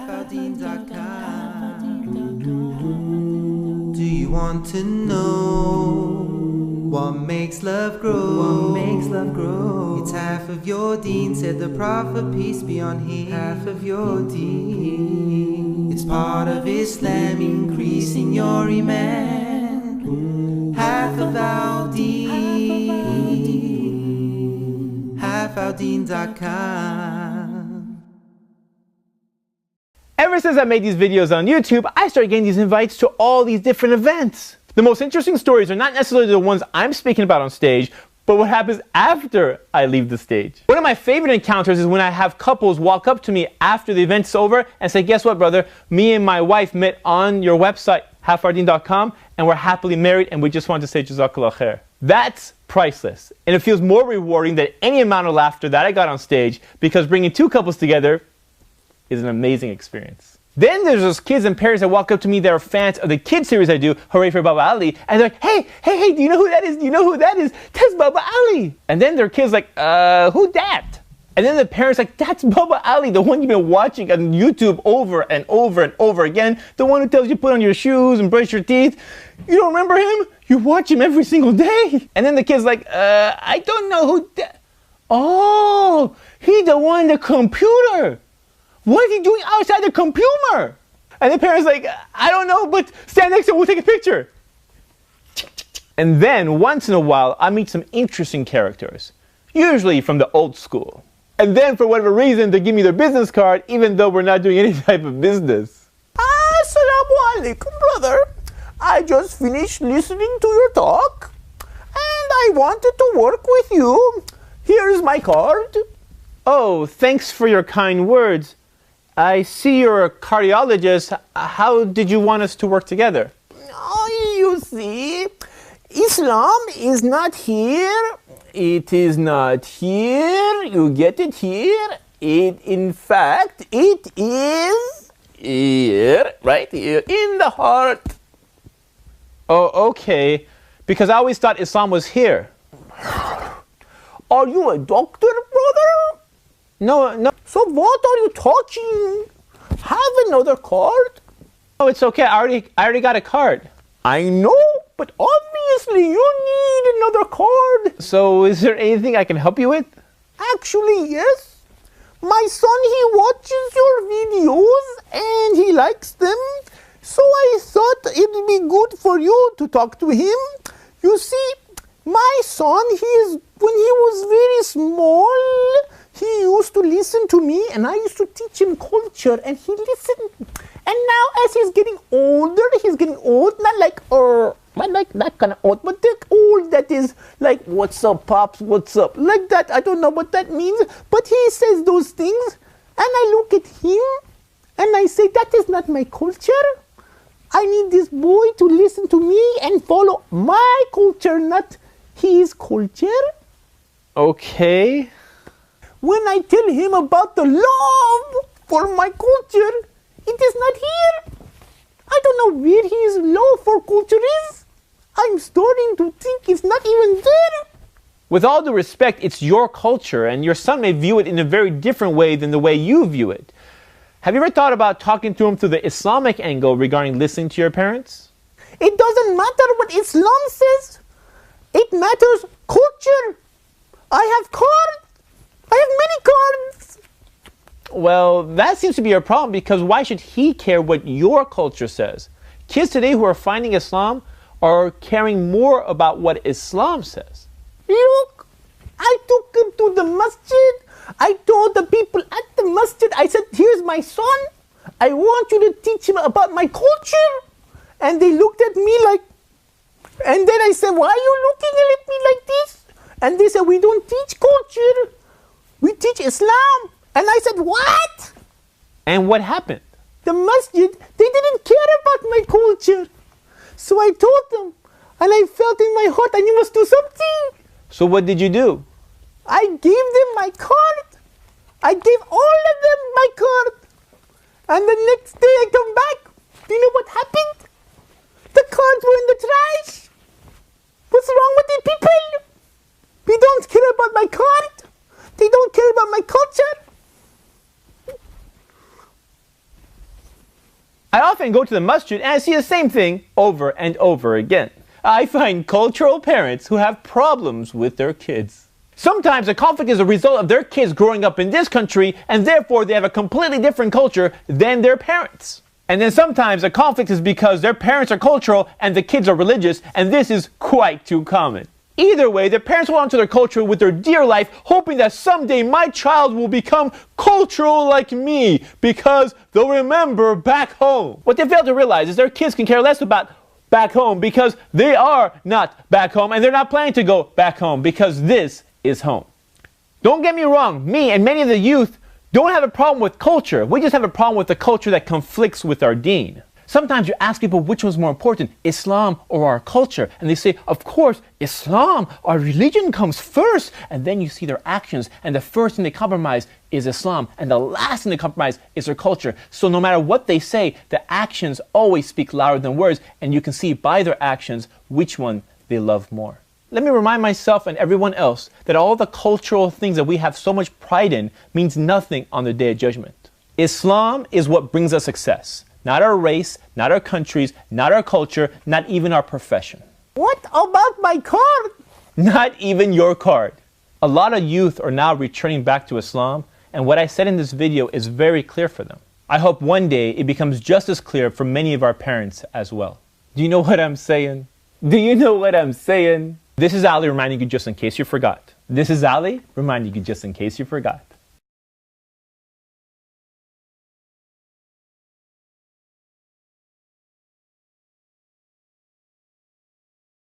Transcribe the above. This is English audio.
halfourdeen.com. Do you want to know what makes love grow? What makes love grow? It's half of your deen, said the Prophet, peace be on him. Half of your deen. It's part of Islam, increasing your iman. Half of our deen. halfourdeen.com. Ever since I made these videos on YouTube, I started getting these invites to all these different events. The most interesting stories are not necessarily the ones I'm speaking about on stage, but what happens after I leave the stage. One of my favorite encounters is when I have couples walk up to me after the event's over and say, guess what, brother? Me and my wife met on your website, halfourdeen.com, and we're happily married, and we just want to say Jazakallah khair. That's priceless, and it feels more rewarding than any amount of laughter that I got on stage, because bringing two couples together is an amazing experience. Then there's those kids and parents that walk up to me that are fans of the kid series I do, Hooray for Baba Ali, and they're like, hey, do you know who that is? Do you know who that is? That's Baba Ali. And then their kids like, who that? And then the parents like, that's Baba Ali, the one you've been watching on YouTube over and over and over again, the one who tells you to put on your shoes and brush your teeth. You don't remember him? You watch him every single day. And then the kid's like, I don't know who that. Oh, he's the one in the computer. What is he doing outside the computer? And the parents like, I don't know, but stand next to him, we'll take a picture. And then once in a while, I meet some interesting characters, usually from the old school. And then for whatever reason, they give me their business card, even though we're not doing any type of business. Assalamu alaikum, brother. I just finished listening to your talk, and I wanted to work with you. Here's my card. Oh, thanks for your kind words. I see you're a cardiologist. How did you want us to work together? Oh, you see, Islam is not here. It is not here. You get it here. In fact, it is here, right here, in the heart. Oh, okay. Because I always thought Islam was here. Are you a doctor, brother? No. So what are you touching? Have another card? Oh, it's okay. I already got a card. I know, but obviously you need another card. So is there anything I can help you with? Actually, yes. My son, he watches your videos and he likes them. So I thought it would be good for you to talk to him. You see, my son, when he was very small, he used to listen to me, and I used to teach him culture, and he listened. And now, as he's getting old, not like that kind of old, but that old that is like, what's up, pops, what's up, like that. I don't know what that means, but he says those things, and I look at him, and I say, that is not my culture. I need this boy to listen to me and follow my culture, not his culture. Okay. When I tell him about the love for my culture, it is not here. I don't know where his love for culture is. I'm starting to think it's not even there. With all due respect, it's your culture, and your son may view it in a very different way than the way you view it. Have you ever thought about talking to him through the Islamic angle regarding listening to your parents? It doesn't matter what Islam says. It matters culture. I have cards. I have many cards. Well, that seems to be your problem, because why should he care what your culture says? Kids today who are finding Islam are caring more about what Islam says. Look, I took him to the masjid. I told the people at the masjid, I said, here's my son. I want you to teach him about my culture. And they looked at me like, and then I said, why are you looking at me like this? And they said, we don't teach culture. We teach Islam. And I said, what? And what happened? The masjid, they didn't care about my culture. So I told them, and I felt in my heart I must do something. So what did you do? I gave them my card. I gave all of them my card. And the next day I come back. Do you know what happened? The cards were in the trash. What's wrong with the people? They don't care about my card. They don't care about my culture. I often go to the masjid and I see the same thing over and over again. I find cultural parents who have problems with their kids. Sometimes the conflict is a result of their kids growing up in this country and therefore they have a completely different culture than their parents. And then sometimes the conflict is because their parents are cultural and the kids are religious, and this is quite too common. Either way, the parents hold on to their culture with their dear life, hoping that someday my child will become cultural like me because they'll remember back home. What they fail to realize is their kids can care less about back home because they are not back home, and they're not planning to go back home because this is home. Don't get me wrong, me and many of the youth don't have a problem with culture. We just have a problem with the culture that conflicts with our deen. Sometimes you ask people which one's more important, Islam or our culture, and they say, of course, Islam, our religion comes first, and then you see their actions, and the first thing they compromise is Islam, and the last thing they compromise is their culture. So no matter what they say, the actions always speak louder than words, and you can see by their actions which one they love more. Let me remind myself and everyone else that all the cultural things that we have so much pride in means nothing on the Day of Judgment. Islam is what brings us success. Not our race, not our countries, not our culture, not even our profession. What about my card? Not even your card. A lot of youth are now returning back to Islam, and what I said in this video is very clear for them. I hope one day it becomes just as clear for many of our parents as well. Do you know what I'm saying? Do you know what I'm saying? This is Ali reminding you just in case you forgot. This is Ali reminding you just in case you forgot.